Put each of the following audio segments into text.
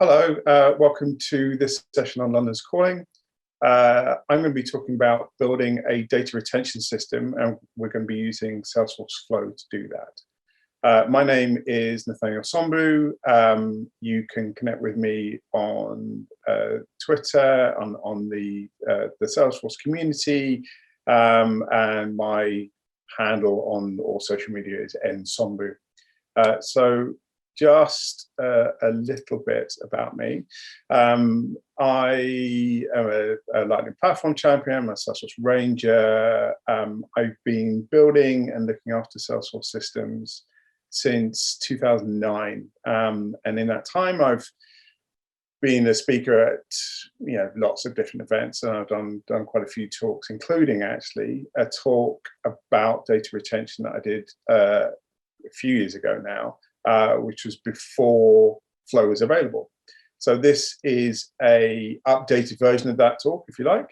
Hello, welcome to this session on London's Calling. I'm going to be talking about building a data retention system, and we're going to be using Salesforce Flow to do that. My name is Nathaniel Sombu. You can connect with me on Twitter, on the Salesforce community, and my handle on all social media is nsombu. So just a little bit about me. I am a Lightning Platform champion, I'm a Salesforce Ranger. I've been building and looking after Salesforce systems since 2009. And in that time, I've been a speaker at lots of different events, and I've done quite a few talks, including actually a talk about data retention that I did a few years ago now, which was before Flow was available. So this is a updated version of that talk, if you like,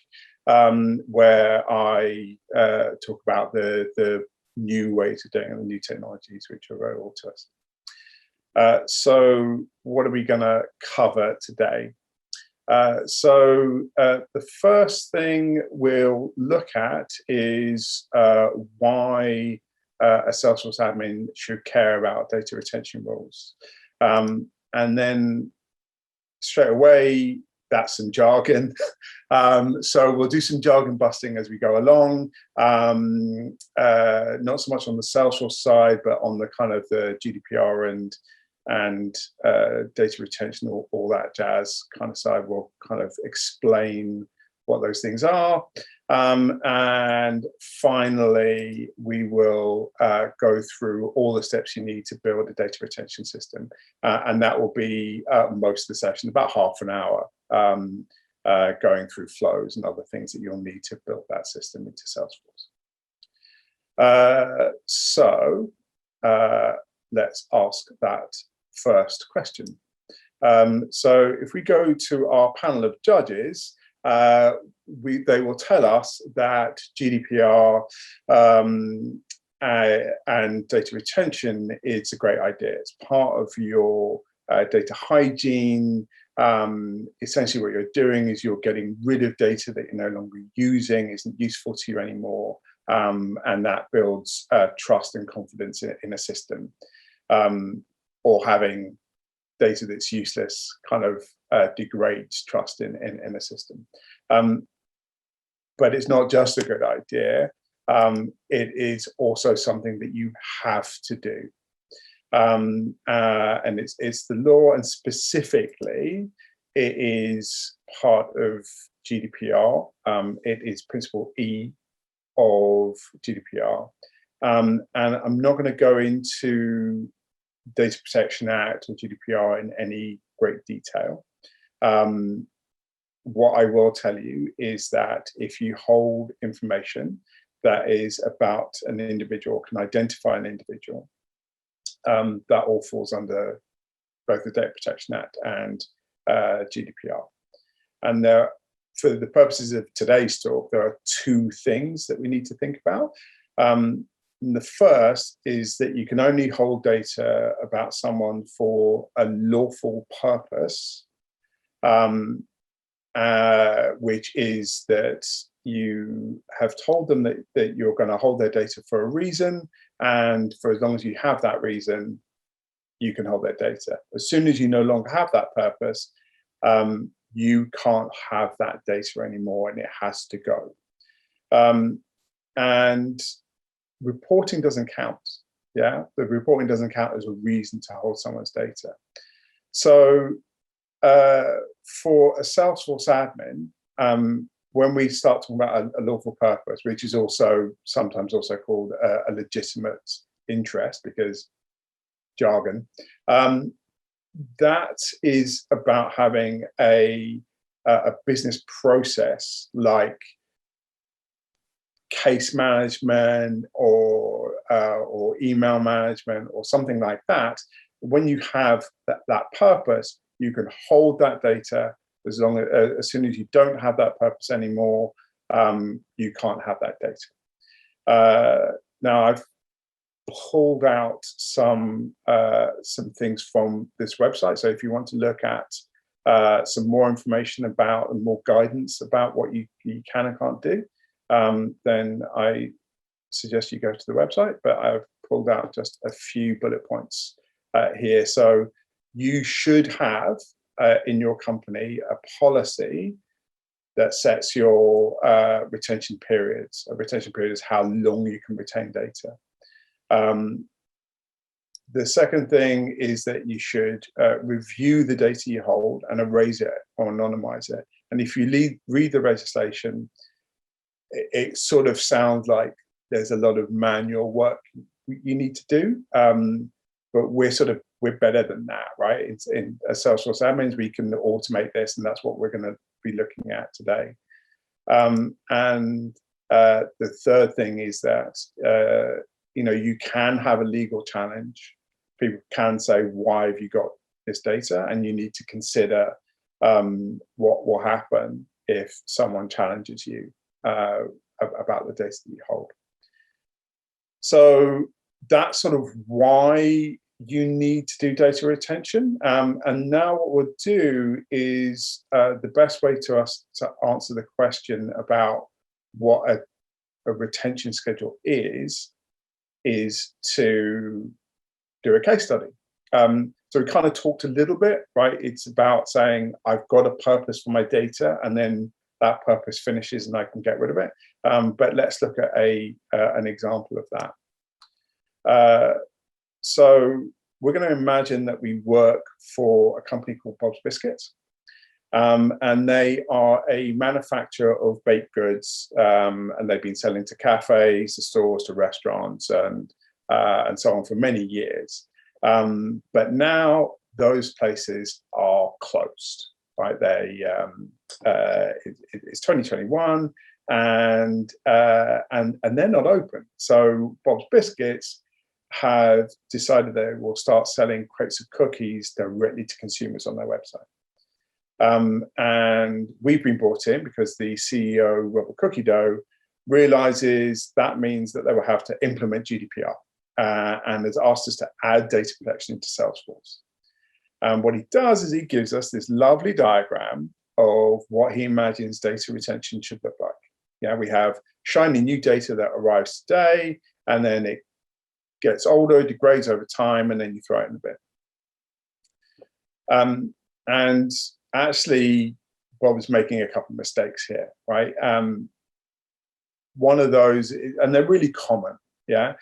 where I talk about the new ways of doing it, the new technologies which are available to us. So what are we going to cover today? The first thing we'll look at is why a Salesforce admin should care about data retention rules. And then straight away, that's some jargon. So we'll do some jargon busting as we go along. Not so much on the Salesforce side, but on the kind of the GDPR and data retention, all that jazz kind of side. We'll kind of explain what those things are. And finally, we will go through all the steps you need to build a data retention system. And that will be most of the session, about half an hour, going through flows and other things that you'll need to build that system into Salesforce. Let's ask that first question. So if we go to our panel of judges, they will tell us that GDPR and data retention is a great idea. It's part of your data hygiene. Essentially what you're doing is you're getting rid of data that you're no longer using, isn't useful to you anymore, and that builds trust and confidence in a system. Or having data that's useless kind of degrades trust in a system. But it's not just a good idea. It is also something that you have to do. And it's the law, and specifically, it is part of GDPR. It is Principle E of GDPR. And I'm not going to go into Data Protection Act or GDPR in any great detail. What I will tell you is that if you hold information that is about an individual, can identify an individual, that all falls under both the Data Protection Act and GDPR. And for the purposes of today's talk, there are two things that we need to think about. And the first is that you can only hold data about someone for a lawful purpose, which is that you have told them that you're going to hold their data for a reason, and for as long as you have that reason, you can hold their data. As soon as you no longer have that purpose, you can't have that data anymore, and it has to go. And reporting doesn't count. Yeah, the reporting doesn't count as a reason to hold someone's data. So for a Salesforce admin, when we start talking about a lawful purpose, which is also sometimes also called a legitimate interest, because jargon, that is about having a business process like case management or email management or something like that. When you have that purpose, you can hold that data as soon as you don't have that purpose anymore, you can't have that data. Now I've pulled out some things from this website. So if you want to look at some more information about and more guidance about what you can and can't do, then I suggest you go to the website. But I've pulled out just a few bullet points here. So you should have in your company a policy that sets your retention periods. A retention period is how long you can retain data. The second thing is that you should review the data you hold and erase it or anonymize it. And if you read the legislation, it sort of sounds like there's a lot of manual work you need to do. But we're better than that, right? It's in Salesforce admins, we can automate this, and that's what we're going to be looking at today. And the third thing is that you can have a legal challenge. People can say, why have you got this data? And you need to consider what will happen if someone challenges you about the data that you hold. So that's sort of why you need to do data retention. And now what we'll do is the best way to answer the question about what a retention schedule is to do a case study. So we kind of talked a little bit, right? It's about saying, I've got a purpose for my data, and then that purpose finishes and I can get rid of it. But let's look at an example of that. So we're going to imagine that we work for a company called Bob's Biscuits. And they are a manufacturer of baked goods, and they've been selling to cafes, to stores, to restaurants, and so on for many years. But now those places are closed, right? It's 2021, and they're not open. So Bob's Biscuits have decided they will start selling crates of cookies directly to consumers on their website. And we've been brought in because the CEO, Robert Cookie Dough, realizes that means that they will have to implement GDPR, and has asked us to add data protection into Salesforce. And what he does is he gives us this lovely diagram of what he imagines data retention should look like. Yeah, we have shiny new data that arrives today, and then it gets older, degrades over time, and then you throw it in the bin. And actually, Bob is making a couple of mistakes here, right? One of those, and they're really common, yeah?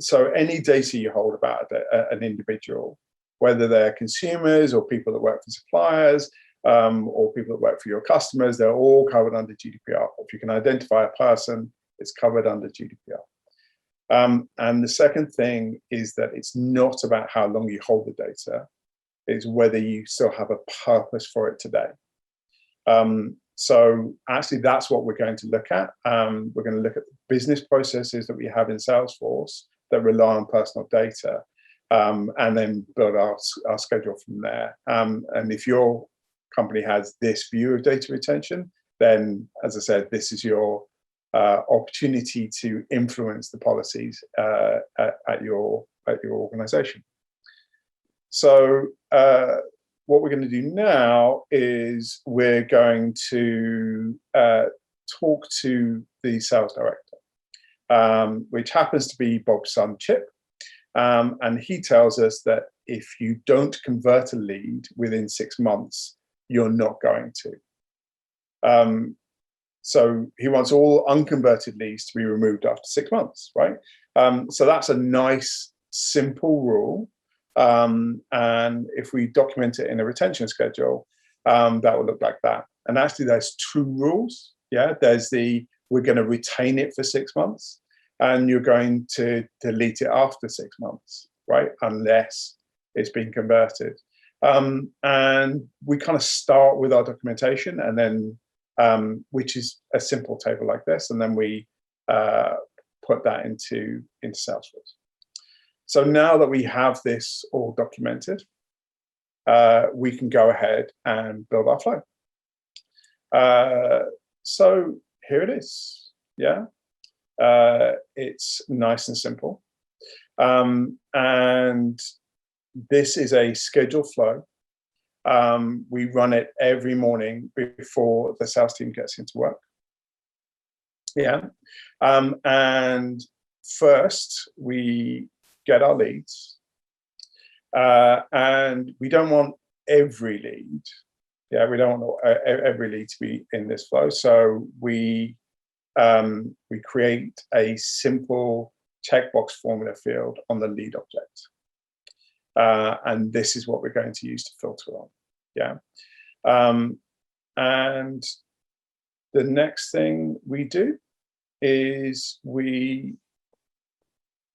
So any data you hold about an individual, whether they're consumers or people that work for suppliers, or people that work for your customers, they're all covered under GDPR. If you can identify a person, it's covered under GDPR. And the second thing is that it's not about how long you hold the data, it's whether you still have a purpose for it today. So actually, that's what we're going to look at. We're going to look at the business processes that we have in Salesforce that rely on personal data, and then build our schedule from there. And if your company has this view of data retention, then, as I said, this is your opportunity to influence the policies at your organization. So what we're going to do now is we're going to talk to the sales director, which happens to be Bob's son, Chip. And he tells us that if you don't convert a lead within 6 months, you're not going to. So he wants all unconverted leads to be removed after 6 months, right? So that's a nice, simple rule. And if we document it in a retention schedule, that will look like that. And actually, there's 2 rules. Yeah, there's we're going to retain it for 6 months, and you're going to delete it after 6 months, right? Unless it's been converted. And we kind of start with our documentation, and then which is a simple table like this, and then we put that into Salesforce. So now that we have this all documented, we can go ahead and build our flow. So here it is. Yeah, it's nice and simple, and this is a scheduled flow. We run it every morning before the sales team gets into work. Yeah. And first, we get our leads. And we don't want every lead. Yeah, we don't want every lead to be in this flow. So we create a simple checkbox formula field on the lead object. And this is what we're going to use to filter on. Yeah. And the next thing we do is we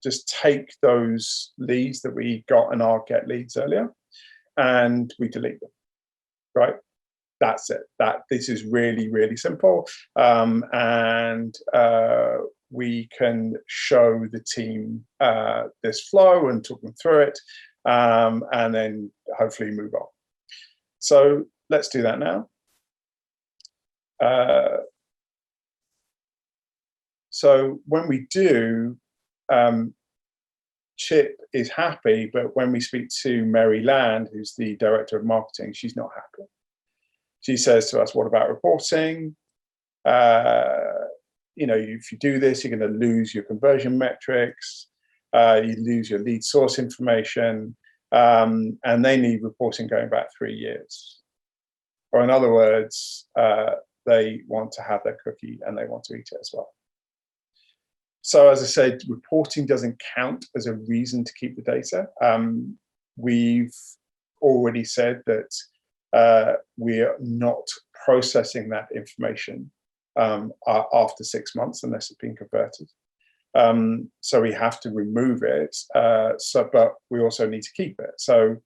just take those leads that we got in our get leads earlier and we delete them, right? That's it. This is really, really simple. And we can show the team this flow and talk them through it, and then hopefully move on. So let's do that now. So when we do, Chip is happy, but when we speak to Mary Land, who's the director of marketing, she's not happy. She says to us, what about reporting? You know, if you do this, you're going to lose your conversion metrics, you lose your lead source information, and they need reporting going back 3 years. Or in other words, they want to have their cookie and they want to eat it as well. So as I said, reporting doesn't count as a reason to keep the data. We've already said that we are not processing that information after 6 months unless it's been converted. So we have to remove it, but we also need to keep it. So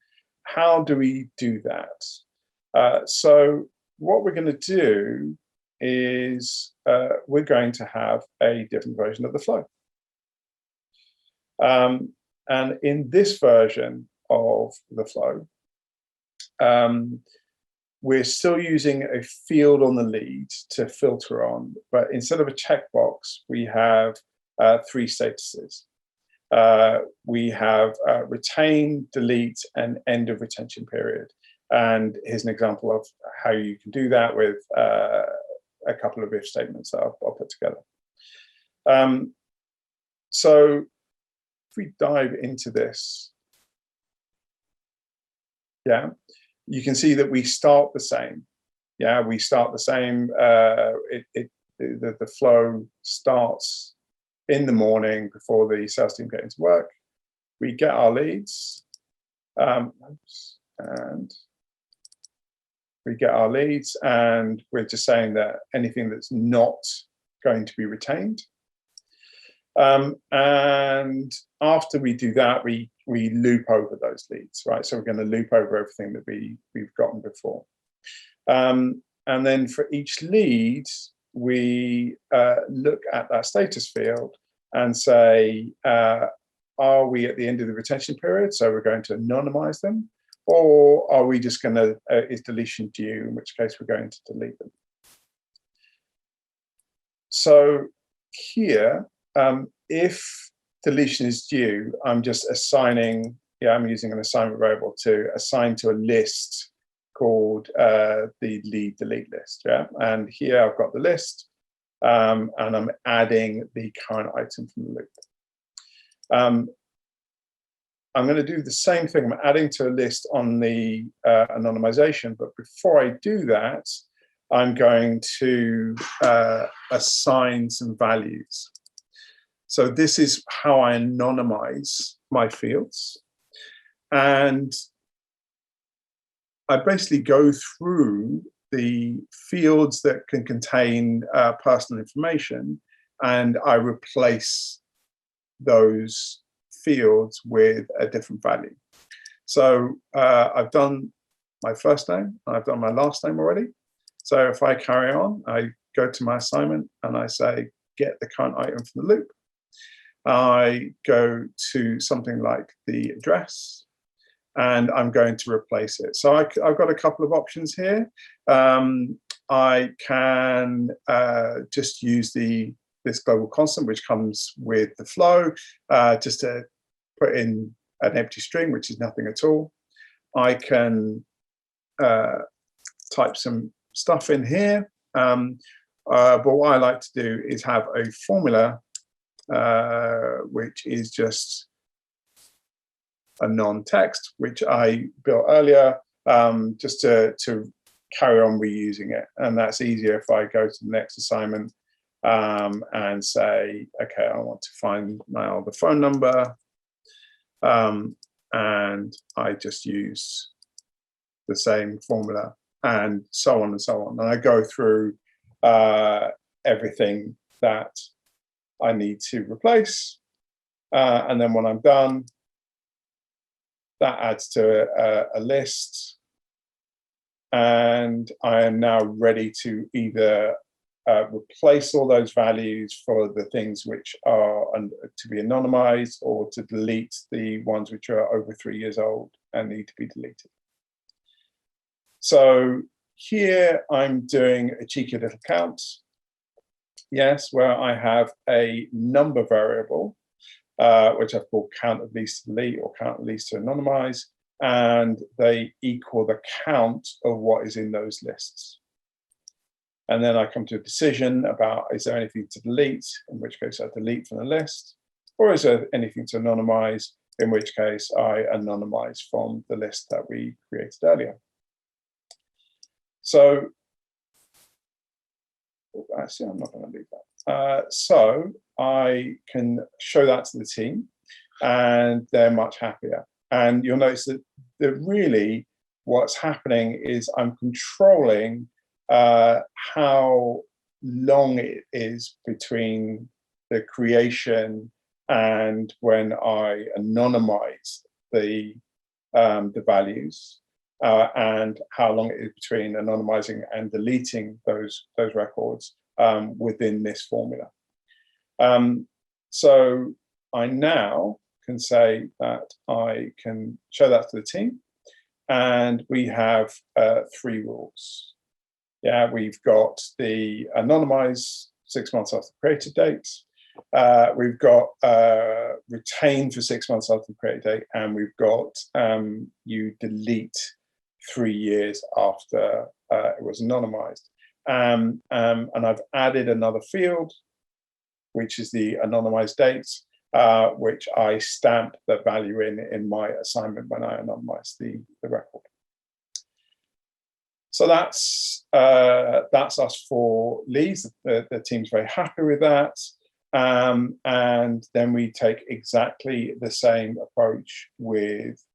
how do we do that? So what we're going to do is we're going to have a different version of the flow. And in this version of the flow, we're still using a field on the lead to filter on, but instead of a checkbox, we have 3 statuses. We have retain, delete, and end of retention period. And here's an example of how you can do that with a couple of if statements that I'll put together. So if we dive into this, yeah, you can see that we start the same. Yeah, we start the same. The flow starts in the morning before the sales team get into work. We get our leads, and we get our leads, and we're just saying that anything that's not going to be retained. And after we do that, we loop over those leads, right? So we're going to loop over everything that we've gotten before. And then for each lead, we look at that status field and say, are we at the end of the retention period? So we're going to anonymize them. Or are we just going to, is deletion due, in which case we're going to delete them. So here, if deletion is due, I'm just assigning, I'm using an assignment variable to assign to a list called the lead delete list. Yeah, and here I've got the list, and I'm adding the current item from the loop. I'm going to do the same thing. I'm adding to a list on the anonymization, but before I do that, I'm going to assign some values. So this is how I anonymize my fields. And I basically go through the fields that can contain personal information, and I replace those fields with a different value. So I've done my first name, and I've done my last name already. So if I carry on, I go to my assignment and I say, get the current item from the loop. I go to something like the address, and I'm going to replace it. So I've got a couple of options here. I can just use this global constant, which comes with the flow, just to put in an empty string, which is nothing at all. I can type some stuff in here. But what I like to do is have a formula which is just a non-text, which I built earlier, just to carry on reusing it. And that's easier if I go to the next assignment and say, okay, I want to find now the phone number, and I just use the same formula, and so on and so on. And I go through everything that I need to replace, and then when I'm done, that adds to a list, and I am now ready to either replace all those values for the things which are to be anonymized, or to delete the ones which are over 3 years old and need to be deleted. So here I'm doing a cheeky little count, yes, where I have a number variable, which I've called count of least to delete or count of least to anonymize, and they equal the count of what is in those lists. And then I come to a decision about, is there anything to delete, in which case I delete from the list, or is there anything to anonymize, in which case I anonymize from the list that we created earlier. So, actually, I'm not going to leave that. So I can show that to the team, and they're much happier. And you'll notice that really what's happening is I'm controlling how long it is between the creation and when I anonymize the values, and how long it is between anonymizing and deleting those records within this formula. So I now can say that I can show that to the team, and we have 3 rules. Yeah, we've got the anonymize 6 months after the created date. We've got retain for 6 months after the created date, and we've got you delete 3 years after it was anonymized. And I've added another field, which is the anonymized date, which I stamp the value in my assignment when I anonymize the record. So that's us for leads. The team's very happy with that. And then we take exactly the same approach with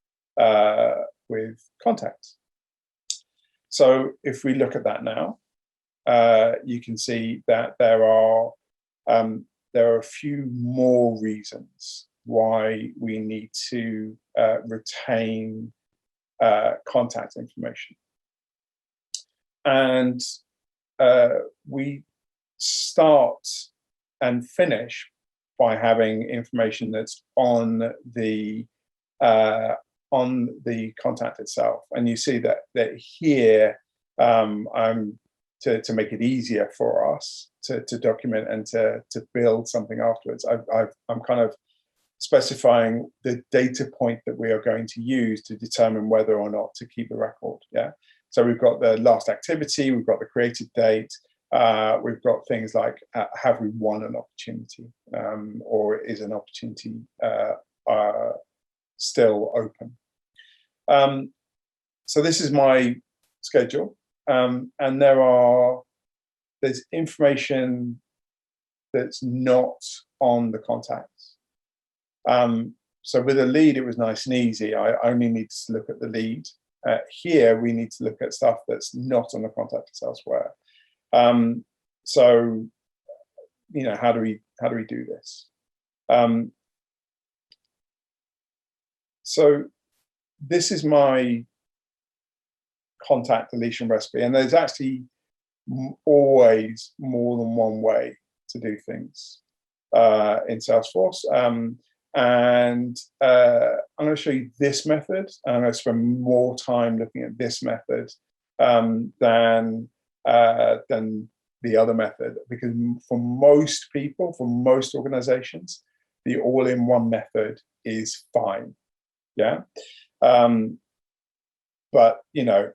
contacts. So if we look at that now, you can see that there are a few more reasons why we need to retain contact information. And we start and finish by having information that's on the contact itself. And you see that here, to make it easier for us to document and to build something afterwards, I'm kind of specifying the data point that we are going to use to determine whether or not to keep the record. Yeah. So we've got the last activity, we've got the created date, we've got things like have we won an opportunity, or is an opportunity still open? So this is my schedule, and there's information that's not on the contacts. So with a lead, it was nice and easy. I only need to look at the lead. Here, we need to look at stuff that's not on the contact elsewhere. So, you know, how do we do this? So this is my contact deletion recipe, and there's actually always more than one way to do things in Salesforce. And I'm going to show you this method, and I'm going to spend more time looking at this method than the other method, because for most people, for most organizations, the all-in-one method is fine. Yeah. But, you know,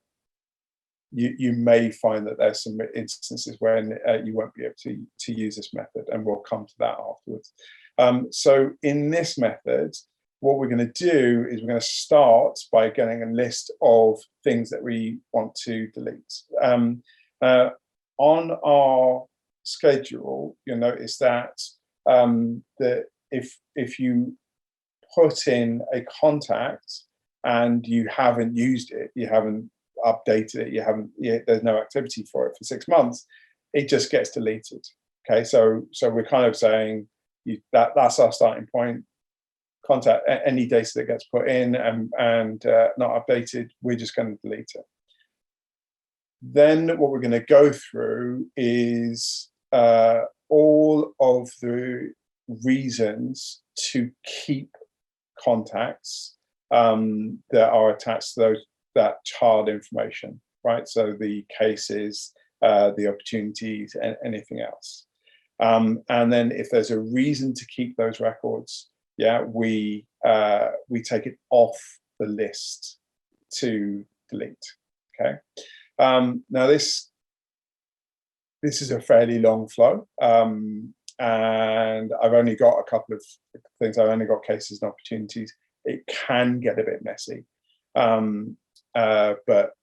you may find that there's some instances when you won't be able to use this method, and we'll come to that afterwards. So in this method, what we're going to do is we're going to start by getting a list of things that we want to delete. On our schedule, you'll notice that if you put in a contact and you haven't used it, you haven't updated it, there's no activity for it for 6 months, it just gets deleted. Okay, so we're kind of saying that's our starting point. Contact any data that gets put in and not updated, we're just going to delete it. Then what we're going to go through is all of the reasons to keep contacts that are attached to that child information, right? So the cases, the opportunities, and anything else. And then if there's a reason to keep those records, we take it off the list to delete. Okay. Now this is a fairly long flow, and I've only got a couple of things. I've only got cases and opportunities. It can get a bit messy, but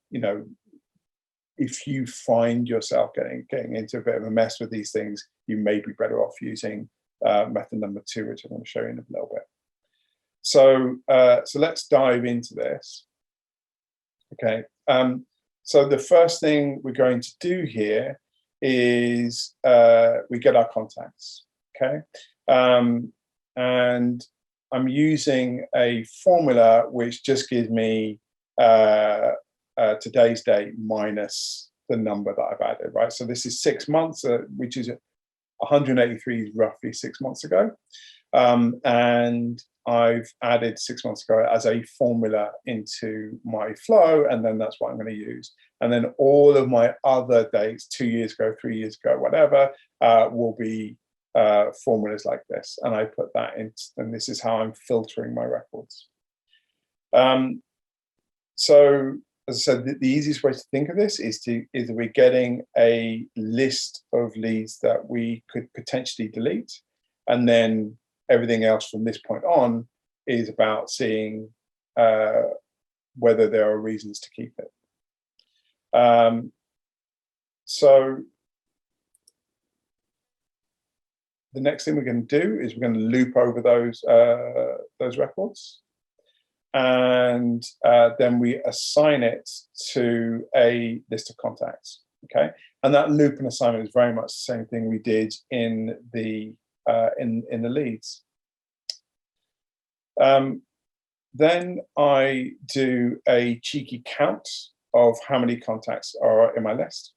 if you find yourself getting into a bit of a mess with these things, you may be better off using method number 2, which I'm going to show you in a little bit. So let's dive into this. Okay. So the first thing we're going to do here is we get our contacts. Okay. And I'm using a formula which just gives me today's date minus the number that I've added, right? So this is 6 months, which is 183 roughly 6 months ago. And I've added 6 months ago as a formula into my flow, and then that's what I'm going to use. And then all of my other dates, 2 years ago, 3 years ago, whatever, will be formulas like this. And I put that in, and this is how I'm filtering my records. So as I said, the easiest way to think of this is that we're getting a list of leads that we could potentially delete, and then everything else from this point on is about seeing whether there are reasons to keep it. So the next thing we're going to do is we're going to loop over those records, and then we assign it to a list of contacts. Okay, and that loop and assignment is very much the same thing we did in the leads. Then I do a cheeky count of how many contacts are in my list.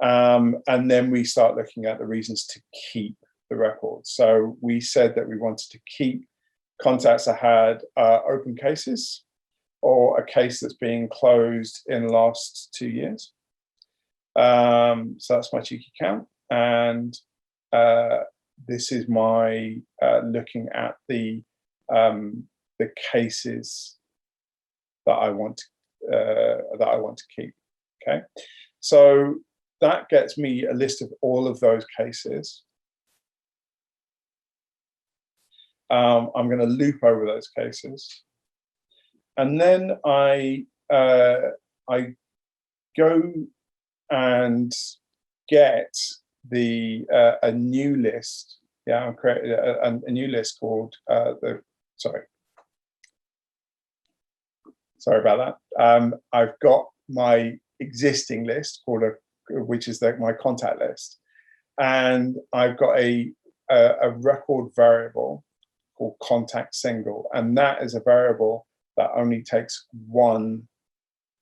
And then we start looking at the reasons to keep the record. So we said that we wanted to keep contacts that had open cases or a case that's being closed in the last 2 years. So that's my cheeky count. And this is my looking at the cases that I want to keep. Okay, so that gets me a list of all of those cases. I'm going to loop over those cases, and then I go and get a new list. Yeah, I'm creating a new list called sorry about that. I've got my existing list called which is my contact list, and I've got a record variable called contact single, and that is a variable that only takes one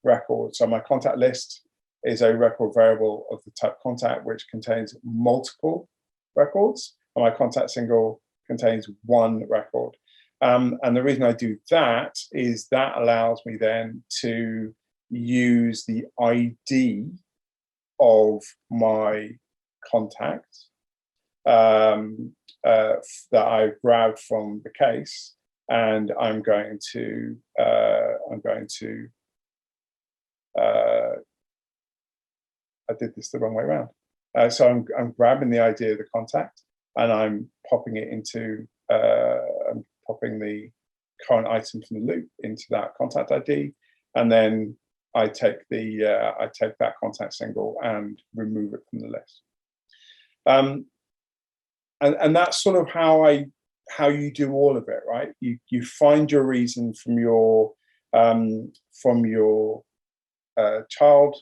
record. So my contact list is a record variable of the type contact, which contains multiple records, and my contact single contains one record. And the reason I do that is that allows me then to use the ID of my contact that I grabbed from the case, and I'm going to did this the wrong way around. So I'm grabbing the ID of the contact and I'm popping it into, I'm popping the current item from the loop into that contact ID, and then I take that contact single and remove it from the list. And that's sort of how you do all of it, right? You find your reason from your child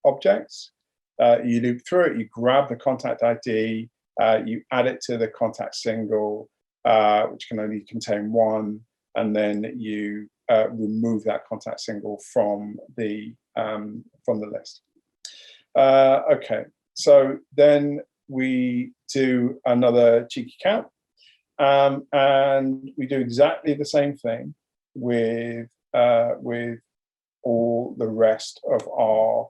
objects. You loop through it. You grab the contact ID. You add it to the contact single, which can only contain one, and then you remove that contact single from the list. Okay, so then we do another cheeky count, and we do exactly the same thing with all the rest of our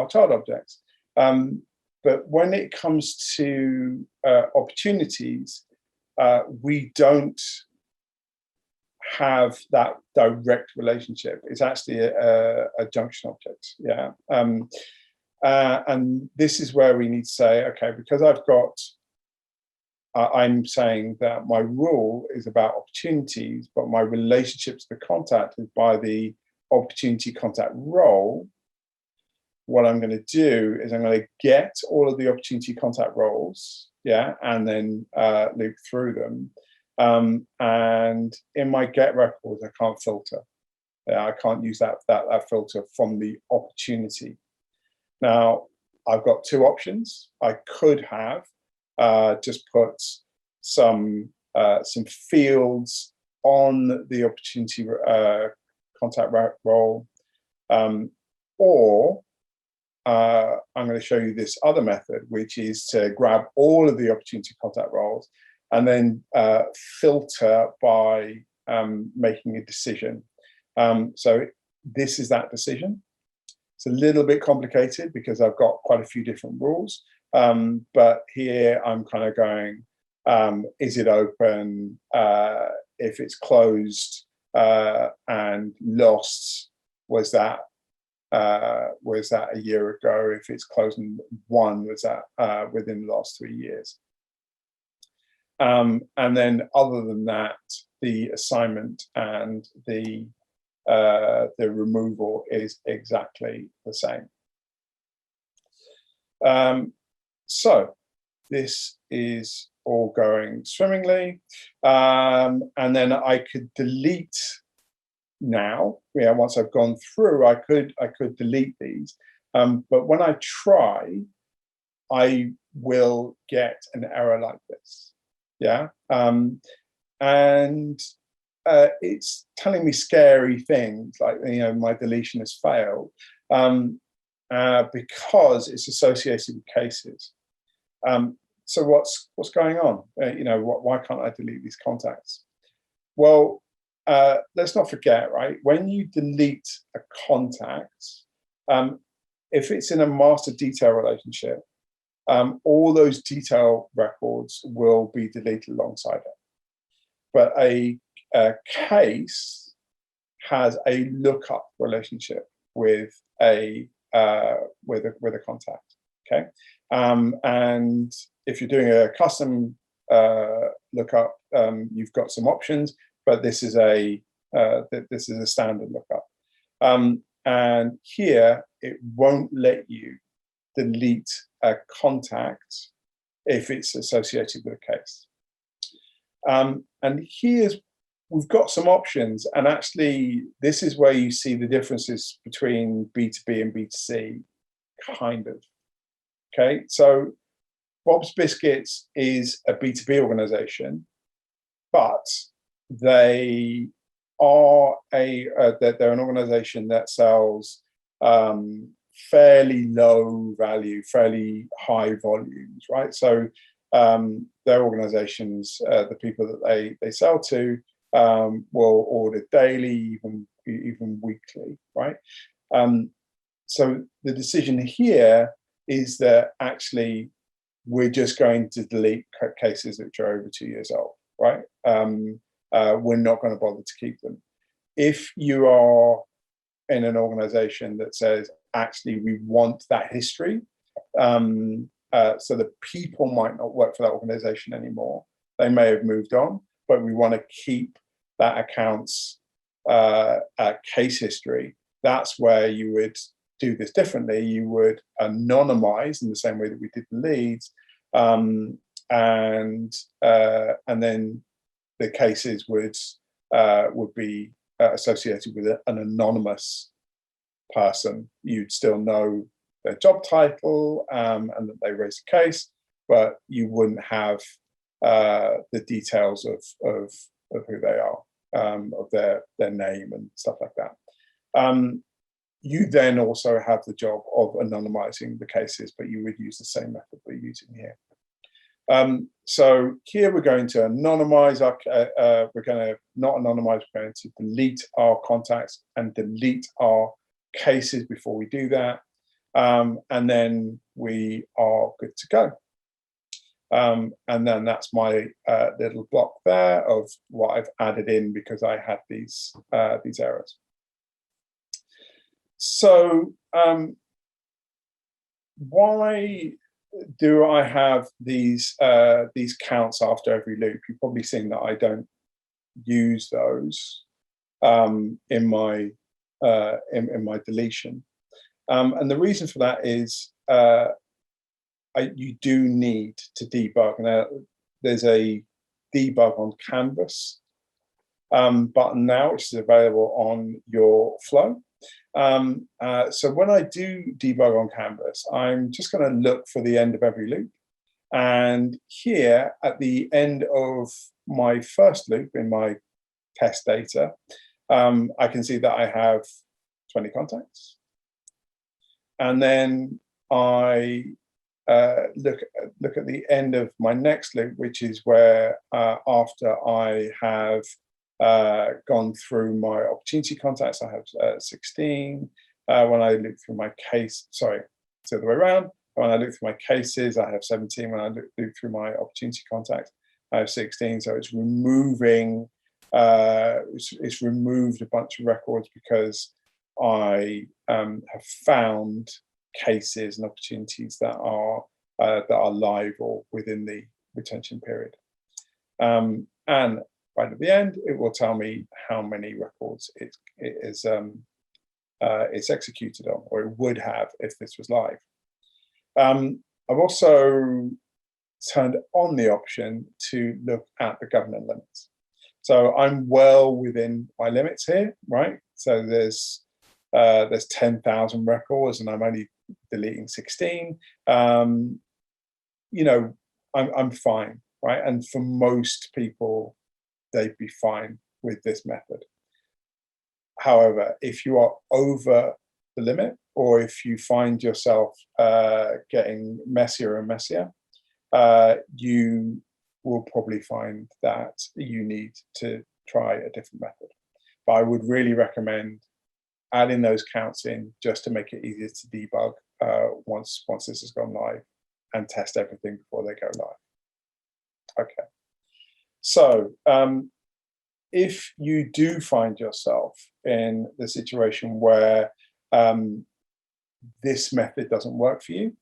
child objects. But when it comes to opportunities, we don't have that direct relationship. It's actually a junction object, yeah. And this is where we need to say, okay, because I'm saying that my rule is about opportunities, but my relationship to the contact is by the opportunity contact role. What I'm going to do is I'm going to get all of the opportunity contact roles, yeah, and then loop through them. And in my get records, I can't filter. I can't use that filter from the opportunity. Now, I've got two options. I could have just put some fields on the opportunity contact role, or I'm going to show you this other method, which is to grab all of the opportunity contact roles and then filter by making a decision. So this is that decision. It's a little bit complicated because I've got quite a few different rules, but here I'm kind of going, is it open? If it's closed and lost, was that a year ago? If it's closed and won, was that within the last 3 years? And then other than that, the assignment and the removal is exactly the same. So this is all going swimmingly, and then I could delete now. Yeah, once I've gone through, I could delete these, but when I try, I will get an error like this. Yeah, and it's telling me scary things like, my deletion has failed, because it's associated with cases. So what's going on? Why can't I delete these contacts? Well, let's not forget, right? When you delete a contact, if it's in a master detail relationship, all those detail records will be deleted alongside it. But a case has a lookup relationship with a contact. Okay, and if you're doing a custom lookup, you've got some options, but this is a standard lookup. And here it won't let you delete a contact if it's associated with a case. And we've got some options, and actually this is where you see the differences between B2B and B2C, kind of. Okay, so Bob's Biscuits is a B2B organization, but they are they're an organization that sells fairly low value, fairly high volumes, right? So their organizations, the people that they sell to, will order daily, even weekly, right? So the decision here is that actually we're just going to delete cases which are over 2 years old, right? We're not going to bother to keep them. If you are in an organization that says, actually, we want that history. So the people might not work for that organization anymore. They may have moved on, but we want to keep that account's case history. That's where you would do this differently. You would anonymize in the same way that we did the leads, and then the cases would be associated with an anonymous person. You'd still know their job title and that they raised a case, but you wouldn't have the details of who they are, of their name and stuff like that. You then also have the job of anonymizing the cases, but you would use the same method we're using here. So here we're going to anonymize our, we're going to not anonymize, we're going to delete our contacts and delete our cases before we do that. And then we are good to go. And then that's my little block there of what I've added in because I had these errors. So why do I have these counts after every loop? You've probably seen that I don't use those in my deletion, and the reason for that is you do need to debug. Now, there's a debug on Canvas button now, which is available on your flow. So when I do debug on Canvas, I'm just going to look for the end of every loop. And here at the end of my first loop in my test data, I can see that I have 20 contacts. And then I look at the end of my next loop, which is where after I have gone through my opportunity contacts, I have 16. When I look through my case, sorry, it's the other way around. When I look through my cases, I have 17. When I look through my opportunity contacts, I have 16. So it's removing, it's removed a bunch of records because I have found cases and opportunities that are live or within the retention period. And right at the end, it will tell me how many records it's executed on, or it would have if this was live. I've also turned on the option to look at the governance limits. So I'm well within my limits here, right? So there's 10,000 records, and I'm only deleting 16. You know, I'm fine, right? And for most people, they'd be fine with this method. However, if you are over the limit, or if you find yourself getting messier and messier, you will probably find that you need to try a different method. But I would really recommend adding those counts in just to make it easier to debug once this has gone live, and test everything before they go live. Okay. So if you do find yourself in the situation where this method doesn't work for you,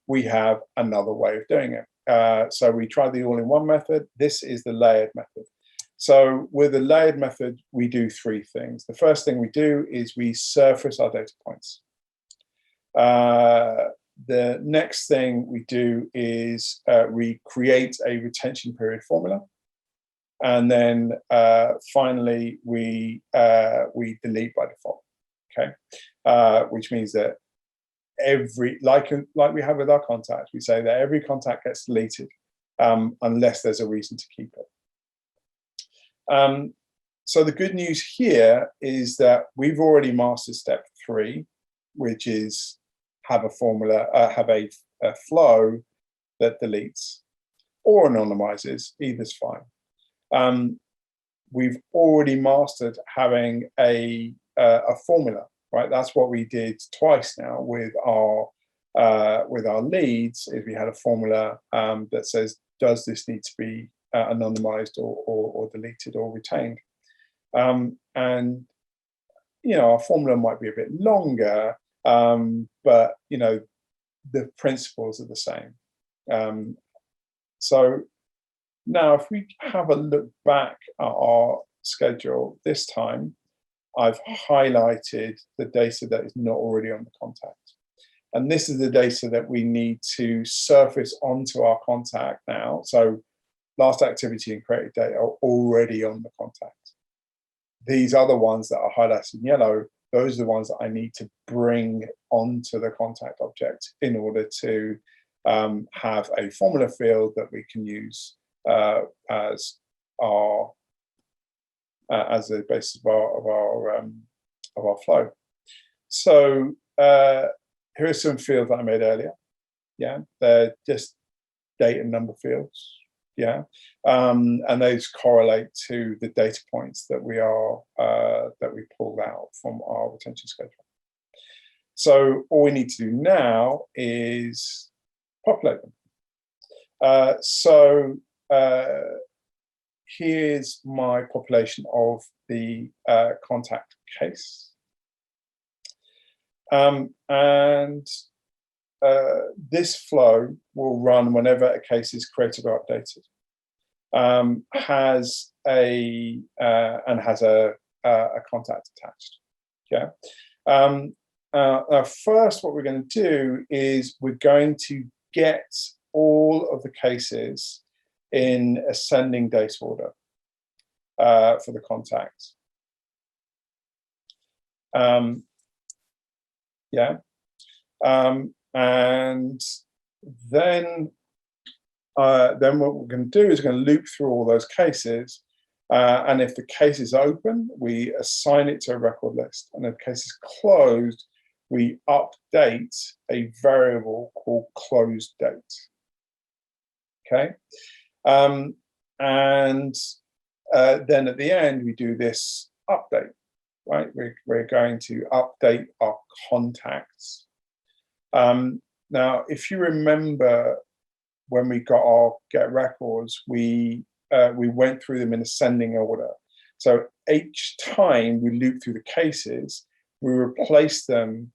we have another way of doing it. So we tried the all-in-one method. This is the layered method. So with the layered method, we do three things. The first thing we do is we surface our data points. The next thing we do is we create a retention period formula. And then finally, we delete by default, okay? Which means that like we have with our contacts, we say that every contact gets deleted unless there's a reason to keep it. So the good news here is that we've already mastered step 3, which is have a formula, have a flow that deletes or anonymizes. Either's fine. We've already mastered having a formula, right? That's what we did twice now with our leads. Is we had a formula that says, does this need to be anonymized or deleted or retained? And our formula might be a bit longer, but the principles are the same. So now if we have a look back at our schedule, this time I've highlighted the data that is not already on the contact. And this is the data that we need to surface onto our contact now. So last activity and created data are already on the contact. These other ones that are highlighted in yellow, those are the ones that I need to bring onto the contact object in order to have a formula field that we can use as the basis of our flow. So here are some fields that I made earlier. Yeah, they're just date and number fields. Yeah, and those correlate to the data points that we pulled out from our retention schedule. So all we need to do now is populate them. Here's my population of the contact case. And this flow will run whenever a case is created or updated. Has a contact attached. Yeah. First, what we're going to do is we're going to get all of the cases in ascending date order for the contact. Yeah. And then what we're going to do is we're going to loop through all those cases, and if the case is open, we assign it to a record list, and if the case is closed, we update a variable called closed date. Okay, and then at the end we do this update. Right, we're going to update our contacts. Now, if you remember, when we got our get records, we went through them in ascending order. So each time we loop through the cases, we replace the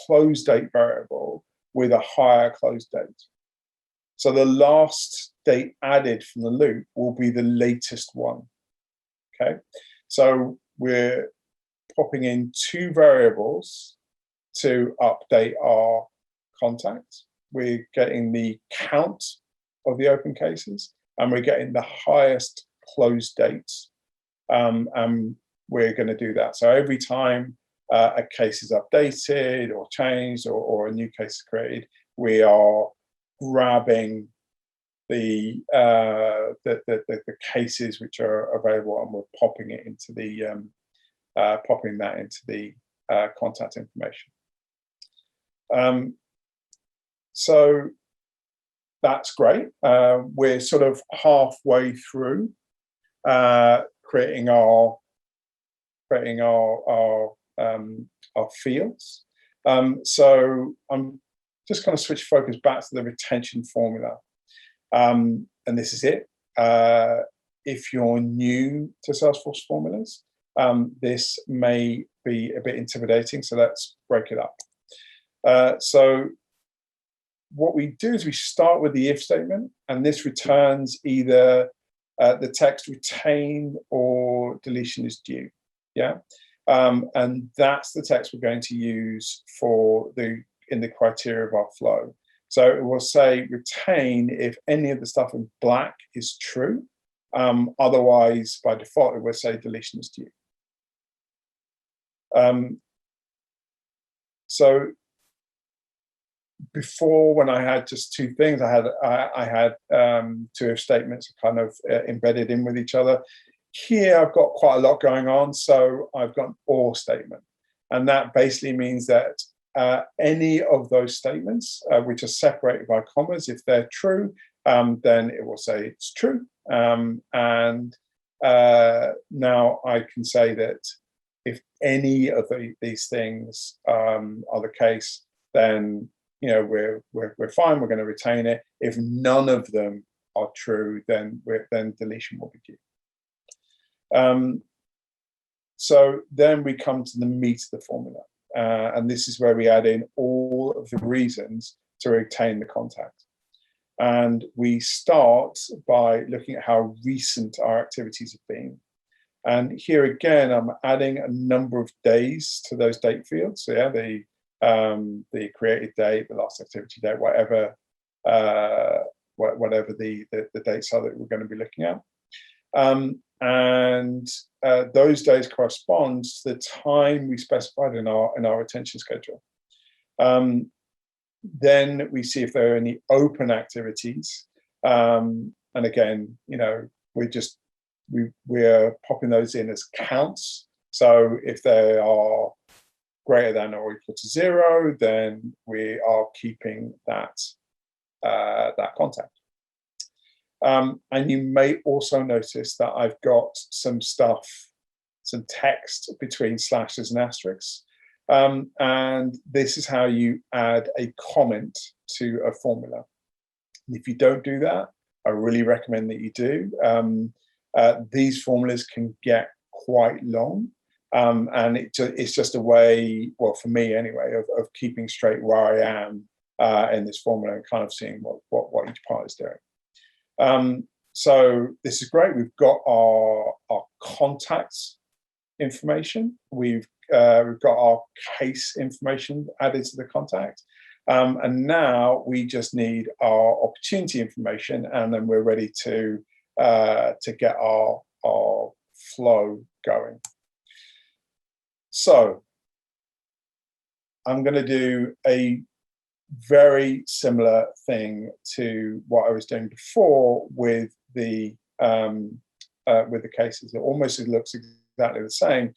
close date variable with a higher close date. So the last date added from the loop will be the latest one. Okay, so we're popping in two variables to update our contacts. We're getting the count of the open cases, and we're getting the highest closed dates, and we're going to do that. So every time a case is updated or changed, or a new case is created, we are grabbing the cases which are available, and we're popping it into the popping that into the contact information. So that's great. We're sort of halfway through creating our fields. So I'm just going to switch focus back to the retention formula, and this is it. If you're new to Salesforce formulas, this may be a bit intimidating, so let's break it up. So what we do is we start with the if statement, and this returns either the text retain or deletion is due. Yeah, and that's the text we're going to use in the criteria of our flow. So it will say retain if any of the stuff in black is true. Otherwise, by default, it will say deletion is due. So before, when I had just two things, I had two if statements kind of embedded in with each other. Here, I've got quite a lot going on, so I've got an or statement, and that basically means that any of those statements which are separated by commas, if they're true, then it will say it's true. And now I can say that if any of these things are the case, then we're fine. We're going to retain it. If none of them are true, then deletion will be due. So then we come to the meat of the formula. And this is where we add in all of the reasons to retain the contact. And we start by looking at how recent our activities have been. And here again, I'm adding a number of days to those date fields. So yeah, the created date, the last activity date, whatever the dates are that we're going to be looking at. And those days correspond to the time we specified in our retention schedule. Then we see if there are any open activities. And again, you know, we're popping those in as counts. So if they are greater than or equal to 0, then we are keeping that contact. And you may also notice that I've got some text between slashes and asterisks. And this is how you add a comment to a formula. And if you don't do that, I really recommend that you do. These formulas can get quite long. And it's just a way, well, for me anyway, of keeping straight where I am in this formula and kind of seeing what each part is doing. So this is great. We've got our contacts information. We've got our case information added to the contact. And now we just need our opportunity information, and then we're ready to get our flow going. So I'm going to do a very similar thing to what I was doing before with the cases. It almost looks exactly the same,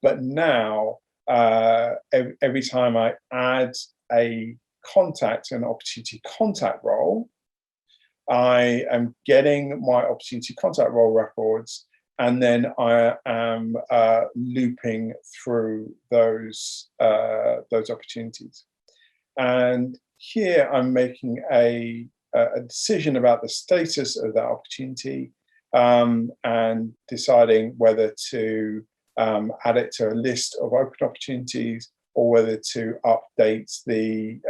but now every time I add a contact, an opportunity contact role, I am getting my opportunity contact role records, and then I am looping through those opportunities. And here I'm making a decision about the status of that opportunity, and deciding whether to add it to a list of open opportunities, or whether to update the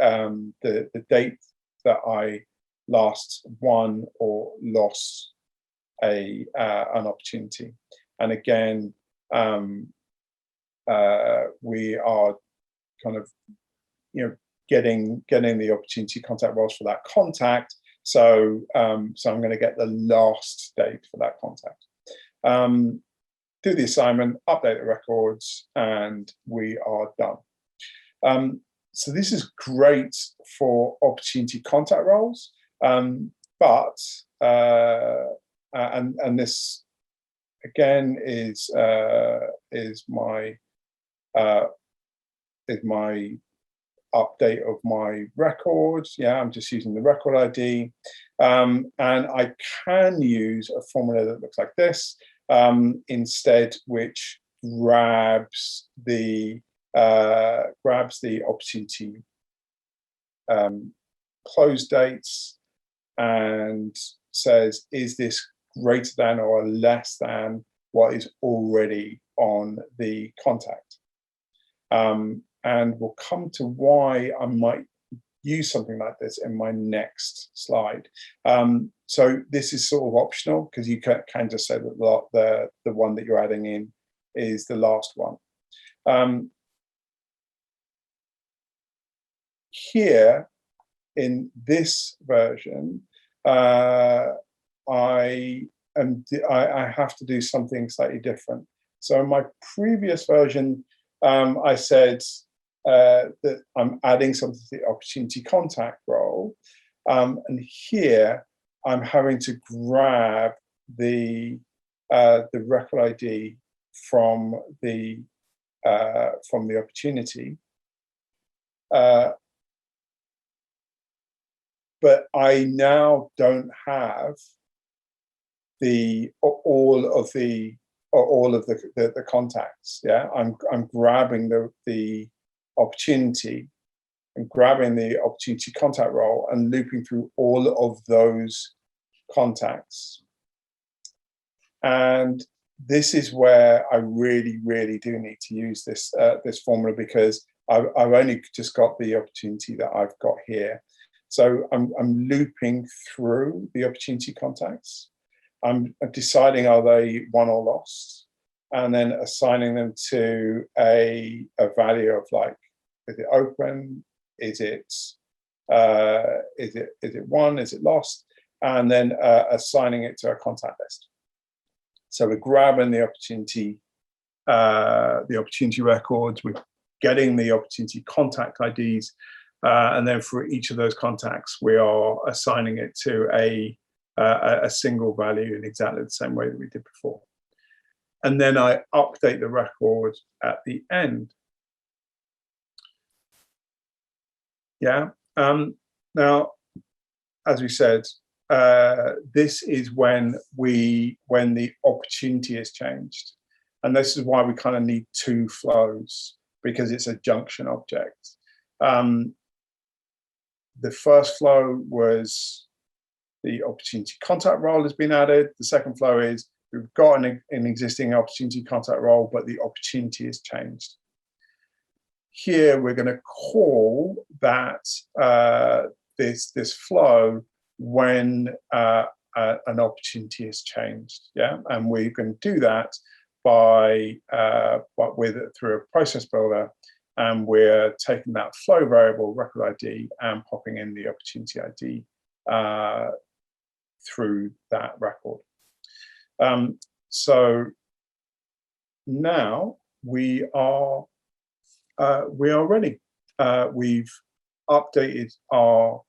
date that I last won or lost an opportunity. And again, we are kind of, you know, getting the opportunity contact roles for that contact. So so I'm going to get the last date for that contact. Do the assignment, update the records, and we are done. So this is great for opportunity contact roles, but and this again is my update of my records. Yeah, I'm just using the record ID, and I can use a formula that looks like this instead, which grabs the opportunity close dates and says, is this greater than or less than what is already on the contact? And we'll come to why I might use something like this in my next slide. So this is sort of optional, because you can just say that the one that you're adding in is the last one. Here in this version, I have to do something slightly different. So in my previous version, I said that I'm adding something to the opportunity contact role, and here I'm having to grab the record ID from the opportunity, but I now don't have all of the contacts. Yeah, I'm grabbing the opportunity and grabbing the opportunity contact role and looping through all of those contacts. And this is where I really, really do need to use this this formula, because I've only just got the opportunity that I've got here. So I'm looping through the opportunity contacts. I'm deciding, are they won or lost, and then assigning them to a value of, like, is it open, is it won, is it lost, and then assigning it to a contact list. So we're grabbing the opportunity records, we're getting the opportunity contact IDs, and then for each of those contacts, we are assigning it to a single value in exactly the same way that we did before. And then I update the record at the end. Yeah. Now, as we said, this is when the opportunity is changed, and this is why we kind of need two flows, because it's a junction object. The first flow was the opportunity contact role has been added. The second flow is we've got an existing opportunity contact role, but the opportunity has changed. Here we're going to call that this flow when an opportunity has changed. Yeah, and we can do that by through a process builder, and we're taking that flow variable record ID and popping in the opportunity ID through that record. So now we are ready. We've updated all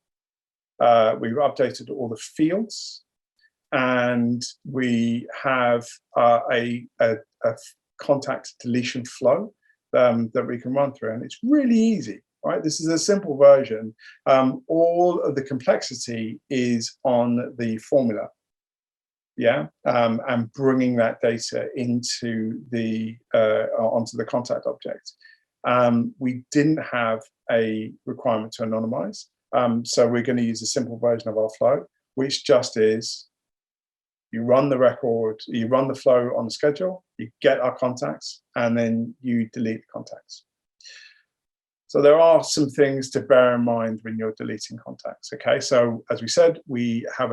the fields, and we have a contact deletion flow that we can run through, and it's really easy, right? This is a simple version. All of the complexity is on the formula, yeah, and bringing that data into the onto the contact object. We didn't have a requirement to anonymize, so we're going to use a simple version of our flow, which just is you run the record, you run the flow on the schedule, you get our contacts, and then you delete the contacts. So there are some things to bear in mind when you're deleting contacts. Okay, so as we said, we have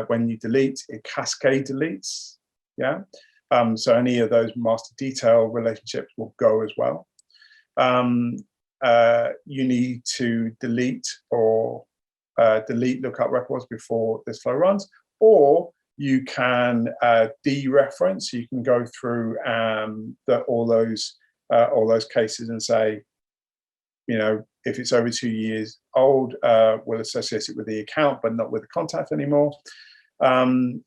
when you delete, it cascade deletes. Yeah, so any of those master detail relationships will go as well. You need to delete or delete lookup records before this flow runs, or you can dereference. You can go through all those cases and say, you know, if it's over 2 years old, we'll associate it with the account, but not with the contact anymore. You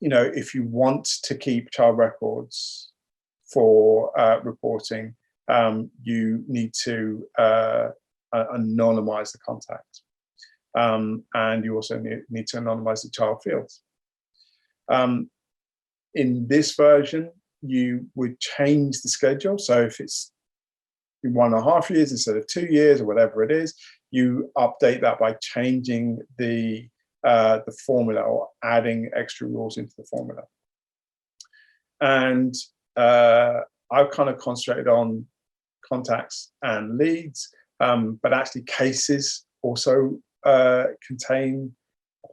know, if you want to keep child records for reporting, you need to anonymize the contact. And you also need to anonymize the child fields. In this version, you would change the schedule. So if it's 1.5 years instead of 2 years or whatever it is, you update that by changing the formula or adding extra rules into the formula. And I've kind of concentrated on contacts and leads, but actually cases also contain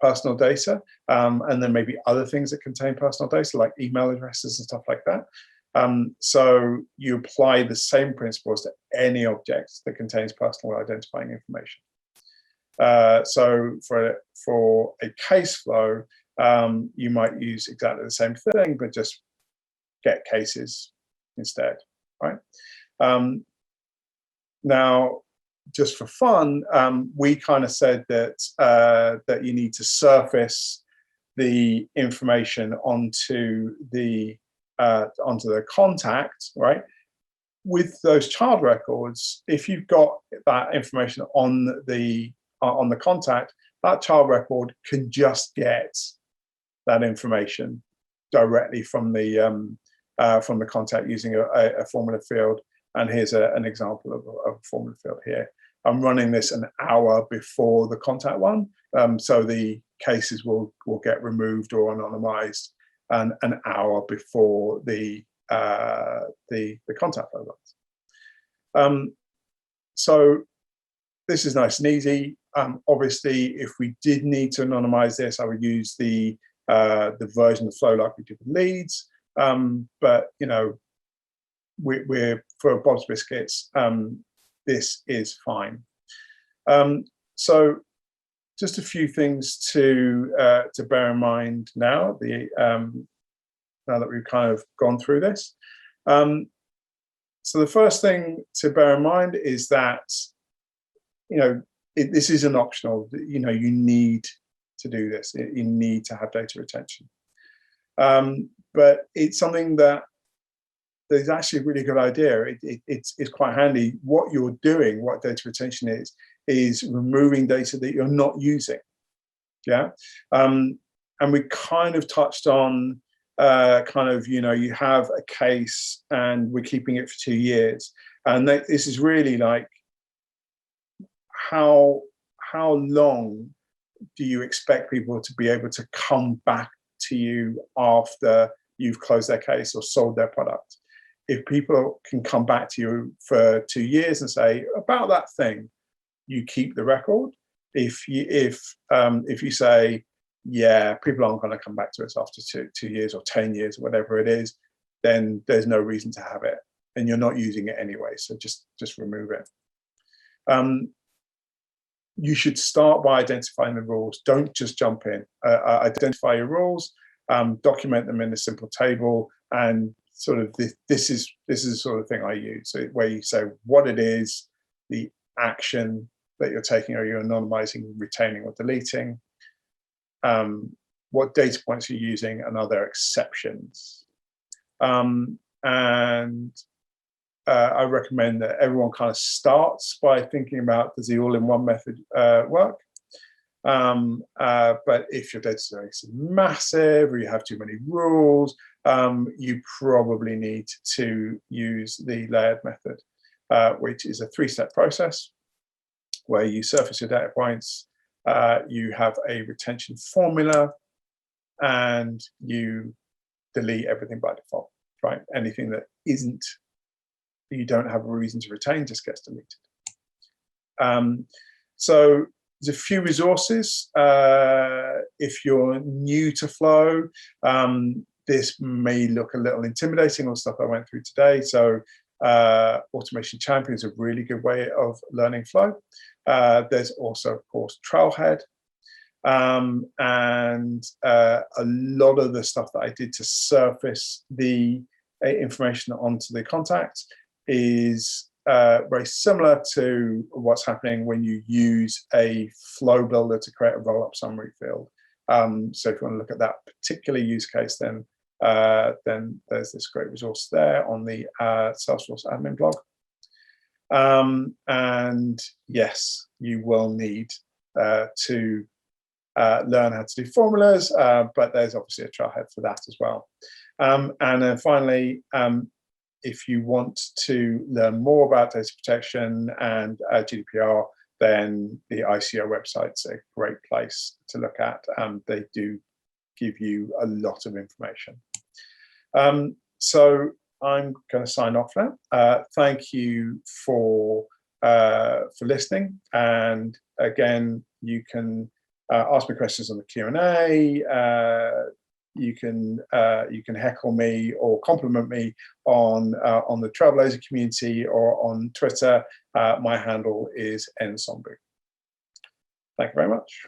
personal data, and then maybe other things that contain personal data, like email addresses and stuff like that. So you apply the same principles to any object that contains personal identifying information. So for a case flow, you might use exactly the same thing, but just get cases instead, right? Now, just for fun, we kind of said that that you need to surface the information onto the contact, right? With those child records, if you've got that information on the contact, that child record can just get that information directly from the contact using a formula field. And here's an example of a formula field here. I'm running this an hour before the contact one, So the cases will get removed or anonymized an hour before the contact flow runs. So this is nice and easy. Obviously, if we did need to anonymize this, I would use the version of Flow like we did with leads. But you know, we're for Bob's Biscuits, this is fine. So just a few things to bear in mind now. Now that we've kind of gone through this. So the first thing to bear in mind is that, you know, this isn't optional. You know, you need to do this. You need to have data retention. But it's something that is actually a really good idea. It's quite handy. What you're doing, what data retention is removing data that you're not using. Yeah. And we kind of touched on you know, you have a case and we're keeping it for 2 years. And this is really like, how long do you expect people to be able to come back to you after you've closed their case or sold their product? If people can come back to you for 2 years and say, about that thing, you keep the record. If you say, yeah, people aren't going to come back to us after two years or 10 years, whatever it is, then there's no reason to have it, and you're not using it anyway. So just remove it. You should start by identifying the rules. Don't just jump in. Identify your rules, document them in a simple table, and sort of this is the sort of thing I use. So where you say what it is, the action that you're taking, are you anonymizing, retaining, or deleting? What data points you're using, and are there exceptions? I recommend that everyone kind of starts by thinking about, does the all-in-one method work? But if your data is massive or you have too many rules, you probably need to use the layered method, which is a 3-step process where you surface your data points, you have a retention formula, and you delete everything by default, right? Anything that you don't have a reason to retain just gets deleted. So there's a few resources. If you're new to Flow, this may look a little intimidating, all the stuff I went through today. So Automation Champion is a really good way of learning Flow. There's also, of course, Trailhead. And a lot of the stuff that I did to surface the information onto the contact is very similar to what's happening when you use a flow builder to create a roll-up summary field. So if you want to look at that particular use case, then there's this great resource there on the Salesforce admin blog. And yes, you will need to learn how to do formulas, but there's obviously a trailhead for that as well. And then finally, if you want to learn more about data protection and GDPR, then the ICO website's a great place to look at. They do give you a lot of information. So I'm going to sign off now. Thank you for listening. And again, you can ask me questions on the Q&A. You can heckle me or compliment me on the Trailblazer community or on Twitter. My handle is nsombu. Thank you very much.